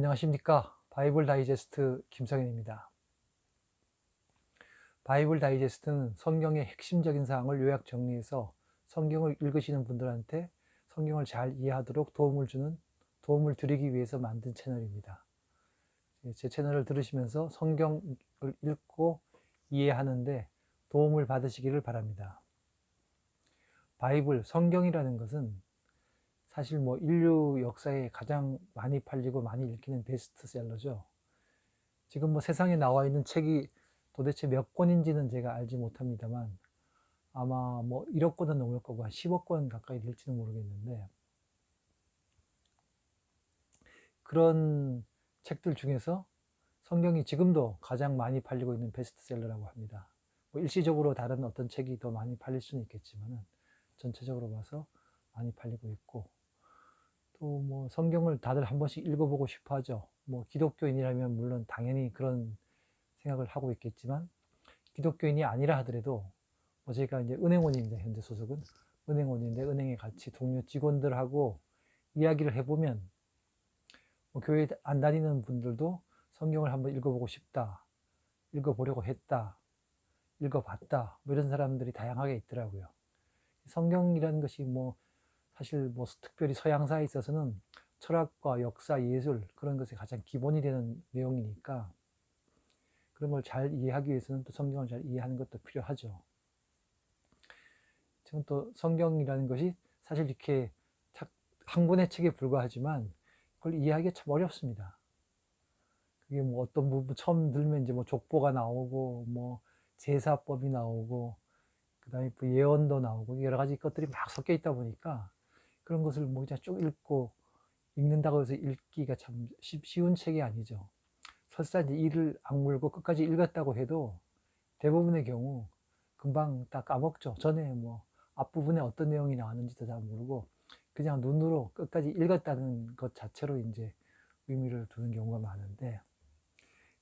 안녕하십니까. 바이블 다이제스트 김성현입니다. 바이블 다이제스트는 성경의 핵심적인 사항을 요약 정리해서 성경을 읽으시는 분들한테 성경을 잘 이해하도록 도움을 드리기 위해서 만든 채널입니다. 제 채널을 들으시면서 성경을 읽고 이해하는데 도움을 받으시기를 바랍니다. 바이블, 성경이라는 것은 사실 인류 역사에 가장 많이 팔리고 많이 읽히는 베스트셀러죠. 지금 세상에 나와 있는 책이 도대체 몇 권인지는 제가 알지 못합니다만 아마 1억 권은 넘을 거고 한 10억 권 가까이 될지는 모르겠는데, 그런 책들 중에서 성경이 지금도 가장 많이 팔리고 있는 베스트셀러라고 합니다. 일시적으로 다른 어떤 책이 더 많이 팔릴 수는 있겠지만 전체적으로 봐서 많이 팔리고 있고, 또 성경을 다들 한 번씩 읽어보고 싶어 하죠. 기독교인이라면 물론 당연히 그런 생각을 하고 있겠지만, 기독교인이 아니라 하더라도 제가 이제 은행원입니다. 현재 소속은 은행원인데, 은행에 같이 동료 직원들하고 이야기를 해보면 교회 안 다니는 분들도 성경을 한번 읽어보고 싶다, 읽어보려고 했다, 읽어봤다, 이런 사람들이 다양하게 있더라고요. 성경이라는 것이 사실 특별히 서양사에 있어서는 철학과 역사, 예술, 그런 것이 가장 기본이 되는 내용이니까 그런 걸 잘 이해하기 위해서는 또 성경을 잘 이해하는 것도 필요하죠. 지금 또 성경이라는 것이 사실 이렇게 한 권의 책에 불과하지만 그걸 이해하기가 참 어렵습니다. 그게 어떤 부분 처음 들면 이제 족보가 나오고 제사법이 나오고 그다음에 예언도 나오고 여러 가지 것들이 막 섞여 있다 보니까 그런 것을 그냥 쭉 읽는다고 해서 읽기가 참 쉬운 책이 아니죠. 설사 이제 이를 악물고 끝까지 읽었다고 해도 대부분의 경우 금방 다 까먹죠. 전에 앞부분에 어떤 내용이 나왔는지도 잘 모르고 그냥 눈으로 끝까지 읽었다는 것 자체로 이제 의미를 두는 경우가 많은데,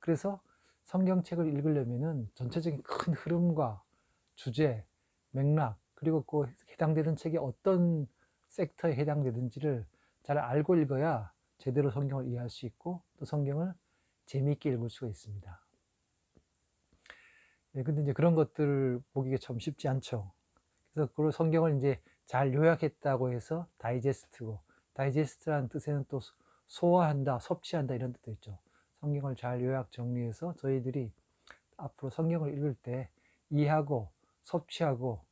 그래서 성경책을 읽으려면은 전체적인 큰 흐름과 주제, 맥락, 그리고 그 해당되는 책이 어떤 섹터에 해당되는지를 잘 알고 읽어야 제대로 성경을 이해할 수 있고 또 성경을 재미있게 읽을 수가 있습니다. 네, 근데 이제 그런 것들을 보기가 참 쉽지 않죠. 그래서 그 성경을 이제 잘 요약했다고 해서 다이제스트고, 다이제스트라는 뜻에는 또 소화한다, 섭취한다 이런 뜻도 있죠. 성경을 잘 요약 정리해서 저희들이 앞으로 성경을 읽을 때 이해하고 섭취하고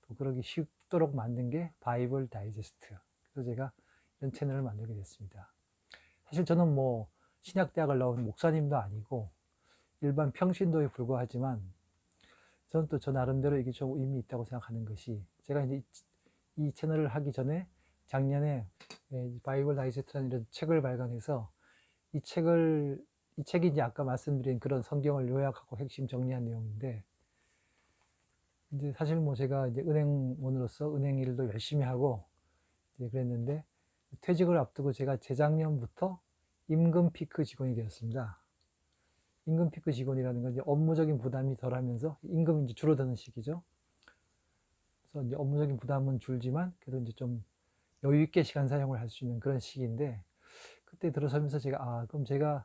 또 그러기 쉽도록 만든 게 바이블 다이제스트. 그래서 제가 이런 채널을 만들게 됐습니다. 사실 저는 신약대학을 나온 목사님도 아니고 일반 평신도에 불과하지만 저는 또 저 나름대로 이게 좀 의미 있다고 생각하는 것이, 제가 이제 이 채널을 하기 전에 작년에 바이블 다이제스트라는 이런 책을 발간해서 이 책이 이제 아까 말씀드린 그런 성경을 요약하고 핵심 정리한 내용인데, 이제 사실 제가 이제 은행원으로서 은행 일도 열심히 하고 이제 그랬는데, 퇴직을 앞두고 제가 재작년부터 임금 피크 직원이 되었습니다. 임금 피크 직원이라는 건 이제 업무적인 부담이 덜하면서 임금이 이제 줄어드는 시기죠. 그래서 이제 업무적인 부담은 줄지만 그래도 이제 좀 여유 있게 시간 사용을 할 수 있는 그런 시기인데, 그때 들어서면서 제가 그럼 제가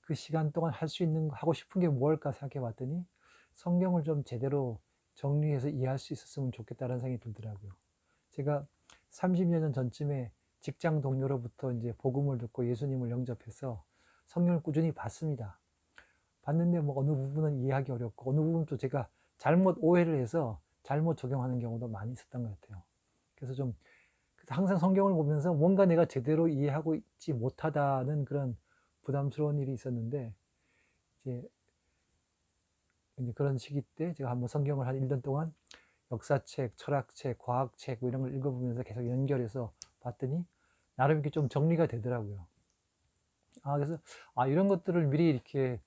그 시간 동안 할 수 있는 하고 싶은 게 뭘까 생각해 봤더니 성경을 좀 제대로 정리해서 이해할 수 있었으면 좋겠다는 생각이 들더라고요. 제가 30여 년 전쯤에 직장 동료로부터 이제 복음을 듣고 예수님을 영접해서 성경을 꾸준히 봤습니다. 봤는데 어느 부분은 이해하기 어렵고 어느 부분은 또 제가 잘못 오해를 해서 잘못 적용하는 경우도 많이 있었던 것 같아요. 그래서 항상 성경을 보면서 뭔가 내가 제대로 이해하고 있지 못하다는 그런 부담스러운 일이 있었는데, 이제 그런 시기 때 제가 한번 성경을 한 1년 동안 역사책, 철학책, 과학책 이런 걸 읽어보면서 계속 연결해서 봤더니 나름 이렇게 좀 정리가 되더라고요. 그래서 이런 것들을 미리 이렇게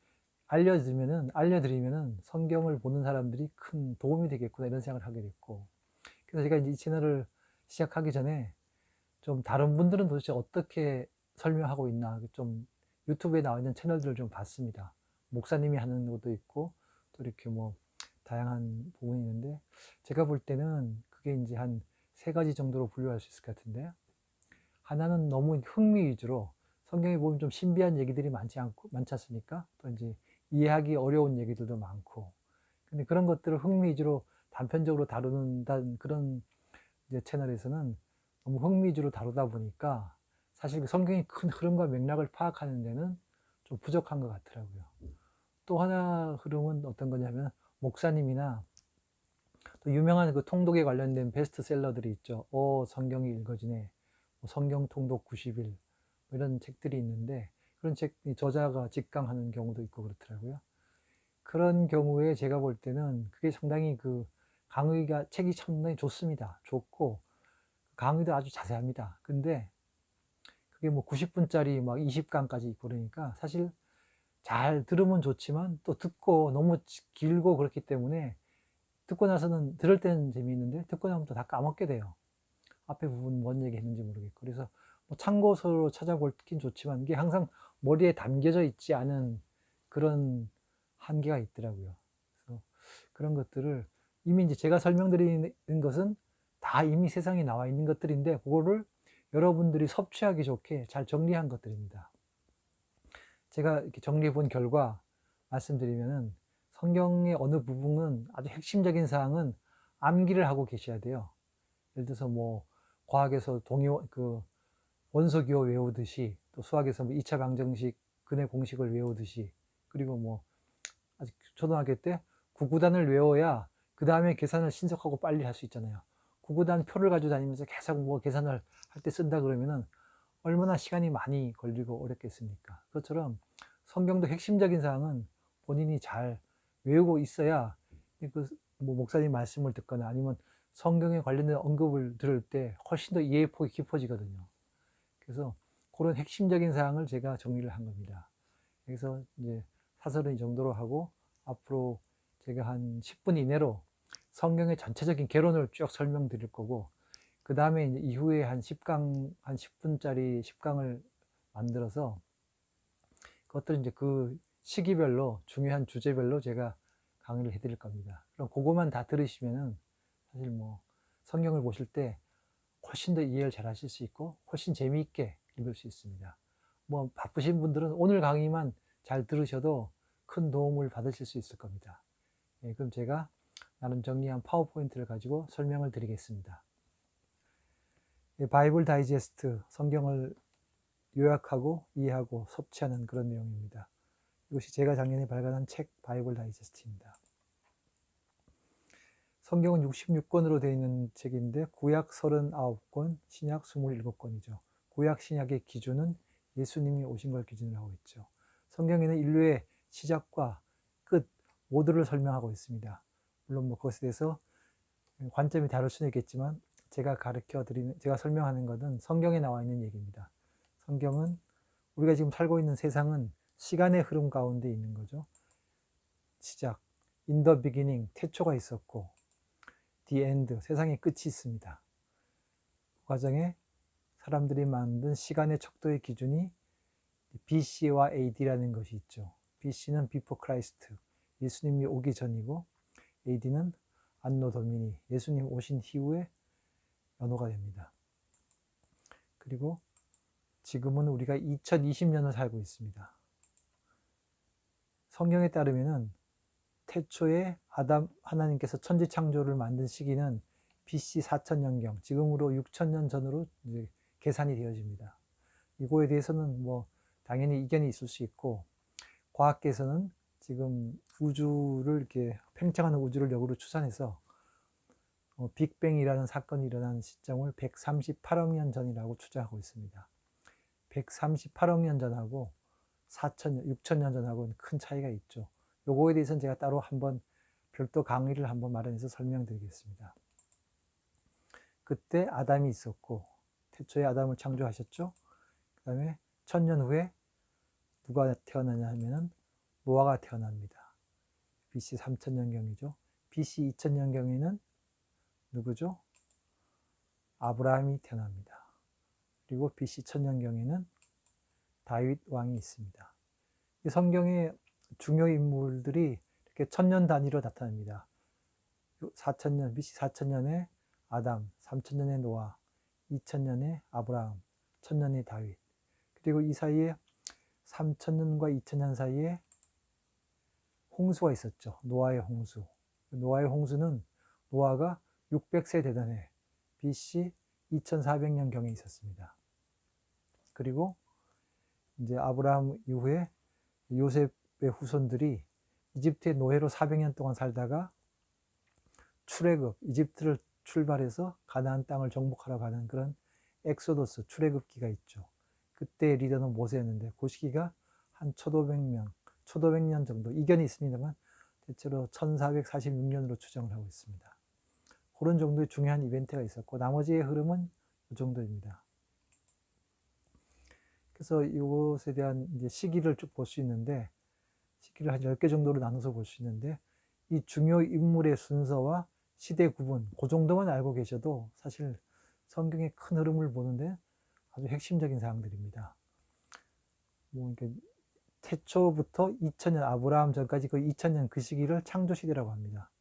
알려드리면은 성경을 보는 사람들이 큰 도움이 되겠구나 이런 생각을 하게 됐고, 그래서 제가 이제 이 채널을 시작하기 전에 좀 다른 분들은 도대체 어떻게 설명하고 있나 좀 유튜브에 나와 있는 채널들을 좀 봤습니다. 목사님이 하는 것도 있고 또 이렇게 다양한 부분이 있는데, 제가 볼 때는 그게 이제 한 3가지 정도로 분류할 수 있을 것 같은데, 하나는 너무 흥미 위주로 성경에 보면 좀 신비한 얘기들이 많지 않습니까? 또 이제 이해하기 어려운 얘기들도 많고. 근데 그런 것들을 흥미 위주로 단편적으로 다루는 그런 이제 채널에서는 너무 흥미 위주로 다루다 보니까 사실 그 성경의 큰 흐름과 맥락을 파악하는 데는 좀 부족한 것 같더라고요. 또 하나 흐름은 어떤 거냐면 목사님이나 또 유명한 그 통독에 관련된 베스트셀러들이 있죠. 성경이 읽어지네. 성경 통독 90일. 이런 책들이 있는데 그런 책 저자가 직강하는 경우도 있고 그렇더라고요. 그런 경우에 제가 볼 때는 그게 상당히 그 강의가 책이 상당히 좋습니다. 좋고 강의도 아주 자세합니다. 근데 그게 뭐 90분짜리 막 20강까지 있고 그러니까 사실 잘 들으면 좋지만 또 듣고 너무 길고 그렇기 때문에 듣고 나서는 들을 때는 재미있는데 듣고 나면 또 다 까먹게 돼요. 앞에 부분 뭔 얘기 했는지 모르겠고. 그래서 뭐 참고서로 찾아보긴 좋지만 이게 항상 머리에 담겨져 있지 않은 그런 한계가 있더라고요. 그래서 그런 것들을 이미 이제 제가 설명드리는 것은 다 이미 세상에 나와 있는 것들인데 그거를 여러분들이 섭취하기 좋게 잘 정리한 것들입니다. 제가 이렇게 정리해 본 결과 말씀드리면은 성경의 어느 부분은 아주 핵심적인 사항은 암기를 하고 계셔야 돼요. 예를 들어서 뭐 과학에서 원소기호 외우듯이 또 수학에서 뭐 2차 방정식 근해 공식을 외우듯이 그리고 뭐 아직 초등학교 때 구구단을 외워야 그 다음에 계산을 신속하고 빨리 할 수 있잖아요. 구구단 표를 가지고 다니면서 계속 뭐 계산을 할 때 쓴다 그러면은 얼마나 시간이 많이 걸리고 어렵겠습니까? 그것처럼 성경도 핵심적인 사항은 본인이 잘 외우고 있어야 뭐 목사님 말씀을 듣거나 아니면 성경에 관련된 언급을 들을 때 훨씬 더 이해의 폭이 깊어지거든요. 그래서 그런 핵심적인 사항을 제가 정리를 한 겁니다. 그래서 이제 사설은 이 정도로 하고 앞으로 제가 한 10분 이내로 성경의 전체적인 개론을 쭉 설명드릴 거고 그 다음에 이후에 한 10분짜리 10강을 만들어서 그것들 이제 그 시기별로 중요한 주제별로 제가 강의를 해드릴 겁니다. 그럼 그거만 다 들으시면은 사실 뭐 성경을 보실 때 훨씬 더 이해를 잘 하실 수 있고 훨씬 재미있게 읽을 수 있습니다. 뭐 바쁘신 분들은 오늘 강의만 잘 들으셔도 큰 도움을 받으실 수 있을 겁니다. 예, 그럼 제가 나름 정리한 파워포인트를 가지고 설명을 드리겠습니다. 예, 바이블 다이제스트, 성경을 요약하고 이해하고 섭취하는 그런 내용입니다. 이것이 제가 작년에 발간한 책 바이블 다이제스트입니다. 성경은 66권으로 되어 있는 책인데 구약 39권, 신약 27권이죠. 구약 신약의 기준은 예수님이 오신 걸 기준으로 하고 있죠. 성경에는 인류의 시작과 끝 모두를 설명하고 있습니다. 물론 뭐 그것에 대해서 관점이 다를 수는 있겠지만 제가 제가 설명하는 것은 성경에 나와 있는 얘기입니다. 성경은 우리가 지금 살고 있는 세상은 시간의 흐름 가운데 있는 거죠. 시작, in the beginning, 태초가 있었고 the end, 세상의 끝이 있습니다. 그 과정에 사람들이 만든 시간의 척도의 기준이 BC와 AD라는 것이 있죠. BC는 before Christ, 예수님이 오기 전이고 AD는 안노 도미니, 예수님 오신 이후에 연호가 됩니다. 그리고 지금은 우리가 2020년을 살고 있습니다. 성경에 따르면은 태초에 하나님께서 천지 창조를 만든 시기는 BC 4000년경, 지금으로 6000년 전으로 이제 계산이 되어집니다. 이거에 대해서는 뭐 당연히 이견이 있을 수 있고 과학계에서는 지금 우주를 이렇게 팽창하는 우주를 역으로 추산해서 빅뱅이라는 사건이 일어난 시점을 138억 년 전이라고 추정하고 있습니다. 138억 년 전하고 6천년 전하고는 큰 차이가 있죠. 요거에 대해서는 제가 따로 한번 별도 강의를 한번 마련해서 설명드리겠습니다. 그때 아담이 있었고 태초에 아담을 창조하셨죠. 그 다음에 1000년 후에 누가 태어나냐 하면은 노아가 태어납니다. BC 3000년경이죠. BC 2000년경에는 누구죠? 아브라함이 태어납니다. 그리고 BC 1000년경에는 다윗 왕이 있습니다. 이 성경의 중요 인물들이 이렇게 1000년 단위로 나타납니다. 4000년, BC 4000년에 아담, 3000년에 노아, 2000년에 아브라함, 1000년에 다윗. 그리고 이 사이에 3000년과 2000년 사이에 홍수가 있었죠. 노아의 홍수. 노아의 홍수는 노아가 600세 되던 해 BC 2400년 경에 있었습니다. 그리고 이제 아브라함 이후에 요셉의 후손들이 이집트의 노예로 400년 동안 살다가 출애굽, 이집트를 출발해서 가나안 땅을 정복하러 가는 그런 엑소더스, 출애굽기가 있죠. 그때 리더는 모세였는데 그 시기가 한 1500년 정도, 이견이 있습니다만 대체로 1446년으로 추정을 하고 있습니다. 그런 정도의 중요한 이벤트가 있었고 나머지의 흐름은 이 정도입니다. 그래서 이것에 대한 이제 시기를 쭉 볼 수 있는데, 시기를 한 10개 정도로 나눠서 볼 수 있는데, 이 중요 인물의 순서와 시대 구분, 그 정도만 알고 계셔도 사실 성경의 큰 흐름을 보는데 아주 핵심적인 사항들입니다. 뭐 이렇게 태초부터 2000년, 아브라함 전까지 그 2000년 그 시기를 창조시대라고 합니다.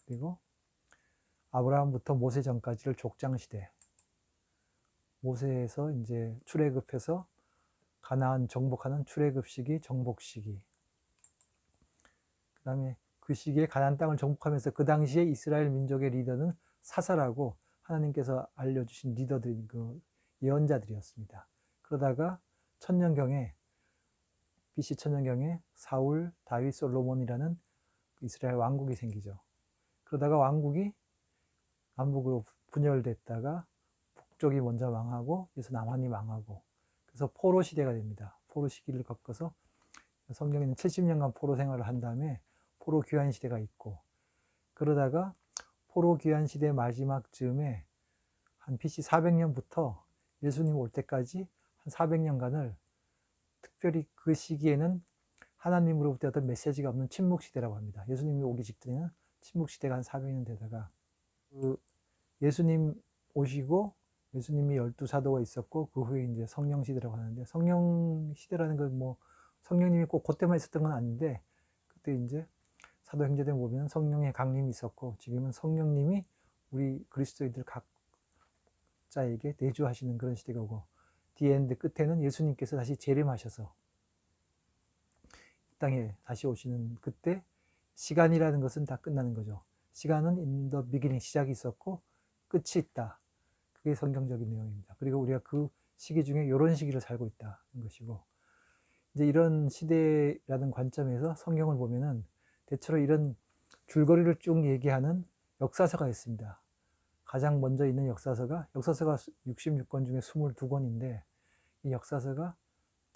그리고 아브라함부터 모세 전까지를 족장시대, 모세에서 이제 출애굽해서 가나안 정복하는 출애굽 시기, 정복 시기. 그 다음에 그 시기에 가나안 땅을 정복하면서 그 당시에 이스라엘 민족의 리더는 사사라고 하나님께서 알려주신 리더들, 그 예언자들이었습니다. 그러다가 천년경에, BC 천년경에 사울, 다윗, 솔로몬이라는 이스라엘 왕국이 생기죠. 그러다가 왕국이 남북으로 분열됐다가 북쪽이 먼저 망하고, 그래서 남한이 망하고, 그래서 포로 시대가 됩니다. 포로 시기를 겪어서 성경에는 70년간 포로 생활을 한 다음에 포로 귀환 시대가 있고, 그러다가 포로 귀환 시대 마지막 즈음에 한 BC 400년부터 예수님 올 때까지 한 400년간을 특별히 그 시기에는 하나님으로부터 어떤 메시지가 없는 침묵 시대라고 합니다. 예수님이 오기 직전에는 침묵 시대가 한 400년 되다가 그 예수님 오시고 예수님이 12사도가 있었고 그 후에 이제 성령 시대라고 하는데, 성령 시대라는 건 뭐 성령님이 꼭 그때만 있었던 건 아닌데, 그때 이제 사도행전에 보면 성령의 강림이 있었고 지금은 성령님이 우리 그리스도인들 각자에게 내주하시는 그런 시대가 오고, 디엔드 끝에는 예수님께서 다시 재림하셔서 이 땅에 다시 오시는 그때 시간이라는 것은 다 끝나는 거죠. 시간은 in the beginning, 시작이 있었고 끝이 있다. 그게 성경적인 내용입니다. 그리고 우리가 그 시기 중에 이런 시기를 살고 있다는 것이고, 이제 이런 시대라는 관점에서 성경을 보면은 대체로 이런 줄거리를 쭉 얘기하는 역사서가 있습니다. 가장 먼저 있는 역사서가 66권 중에 22권인데 이 역사서가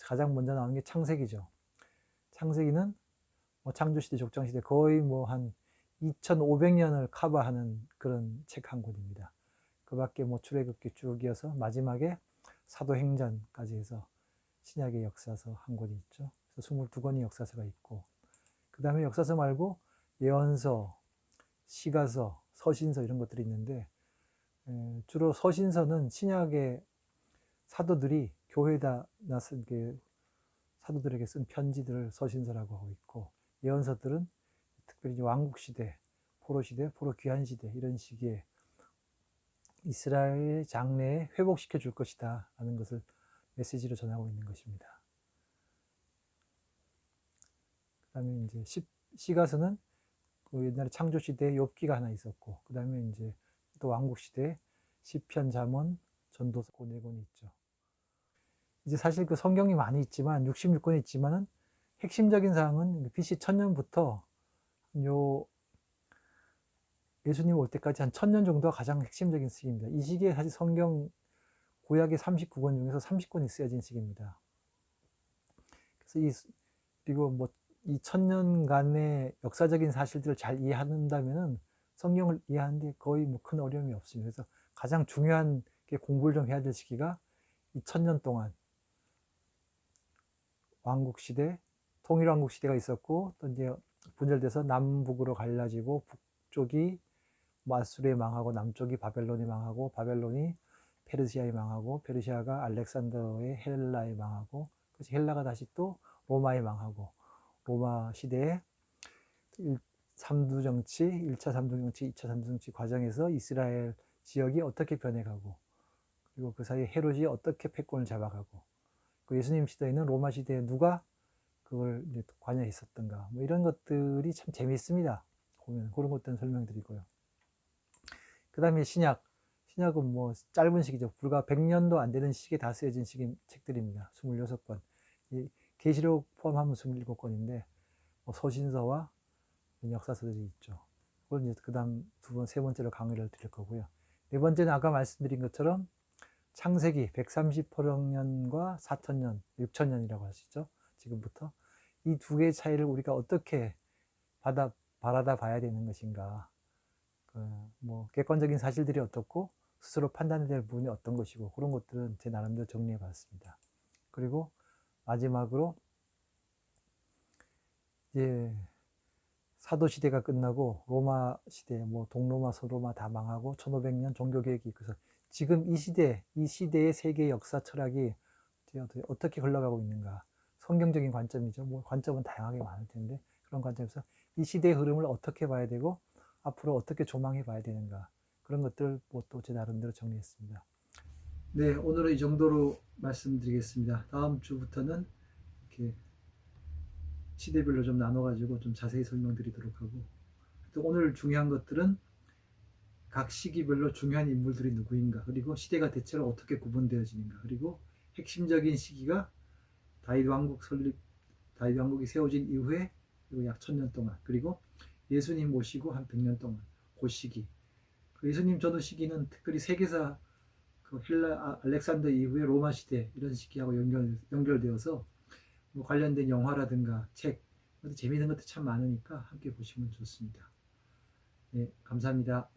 가장 먼저 나오는 게 창세기죠. 창세기는 뭐 창조시대, 족장시대 거의 뭐 한 2500년을 커버하는 그런 책 한 권입니다. 그 밖에 뭐 출애굽기 쭉 이어서 마지막에 사도행전까지 해서 신약의 역사서 한 권이 있죠. 그래서 22권의 역사서가 있고, 그 다음에 역사서 말고 예언서, 시가서, 서신서 이런 것들이 있는데, 주로 서신서는 신약의 사도들이 교회에다 쓴 사도들에게 쓴 편지들을 서신서라고 하고 있고, 예언서들은 특별히 왕국시대, 포로시대, 포로 귀환시대 이런 시기에 이스라엘 장래에 회복시켜 줄 것이다 라는 것을 메시지로 전하고 있는 것입니다. 그 다음에 이제 시가서는 그 옛날에 창조시대에 욥기가 하나 있었고, 그 다음에 이제 또 왕국시대에 시편, 잠언, 전도서 그 4권이 있죠. 이제 사실 그 성경이 많이 있지만 66권이 있지만은 핵심적인 사항은 BC 1000년부터 요 예수님 올 때까지 한 1000년 정도가 가장 핵심적인 시기입니다. 이 시기에 사실 성경 구약의 39권 중에서 30권이 쓰여진 시기입니다. 그래서 그리고 뭐 이 1000년간의 역사적인 사실들을 잘 이해한다면은 성경을 이해하는데 거의 뭐 큰 어려움이 없습니다. 그래서 가장 중요한 게 공부를 좀 해야 될 시기가 이 1000년 동안 왕국시대, 통일왕국시대가 있었고, 또 이제 분열돼서 남북으로 갈라지고, 북쪽이 아수르에 망하고, 남쪽이 바벨론이 망하고, 바벨론이 페르시아에 망하고, 페르시아가 알렉산더의 헬라에 망하고, 그래서 헬라가 다시 또 로마에 망하고, 로마 시대에 3두 정치, 1차 3두 정치, 2차 3두 정치 과정에서 이스라엘 지역이 어떻게 변해가고, 그리고 그 사이에 헤롯이 어떻게 패권을 잡아가고, 그 예수님 시대에는 로마 시대에 누가 그걸 이제 관여했었던가, 뭐 이런 것들이 참 재미있습니다. 보면 그런 것들은 설명드리고요. 그 다음에 신약은 뭐 짧은 시기죠. 불과 100년도 안 되는 시기에 다 쓰여진 책들입니다. 26권. 계시록 포함하면 27권인데 뭐 소신서와 역사서들이 있죠. 그걸 이제 그 다음 세 번째로 강의를 드릴 거고요. 네 번째는 아까 말씀드린 것처럼 창세기 130억 년과 4천년, 6천년이라고 할 수 있죠. 지금부터 이 두 개의 차이를 우리가 어떻게 바라다 봐야 되는 것인가, 뭐 객관적인 사실들이 어떻고 스스로 판단해야 될 부분이 어떤 것이고, 그런 것들은 제 나름대로 정리해 봤습니다. 그리고 마지막으로 이제 사도 시대가 끝나고 로마 시대, 뭐 동로마, 서로마 다 망하고 1500년 종교 개혁이 있어서 지금 이 시대의 세계 역사 철학이 어떻게 흘러가고 있는가, 성경적인 관점이죠. 뭐 관점은 다양하게 많을 텐데, 그런 관점에서 이 시대의 흐름을 어떻게 봐야 되고 앞으로 어떻게 조망해 봐야 되는가, 그런 것들 뭐 또 제 나름대로 정리했습니다. 네, 오늘은 이 정도로 말씀드리겠습니다. 다음 주부터는 이렇게 시대별로 좀 나눠가지고 좀 자세히 설명드리도록 하고, 또 오늘 중요한 것들은 각 시기별로 중요한 인물들이 누구인가, 그리고 시대가 대체로 어떻게 구분되어지는가, 그리고 핵심적인 시기가 다윗 왕국이 세워진 이후에, 그리고 약 1000년 동안, 그리고 예수님 모시고 한 100년 동안 그 시기, 그 예수님 전후 시기는 특별히 세계사, 그 알렉산더 이후에 로마 시대 이런 시기하고 연결되어서 뭐 관련된 영화라든가 책, 재미있는 것도 참 많으니까 함께 보시면 좋습니다. 네, 감사합니다.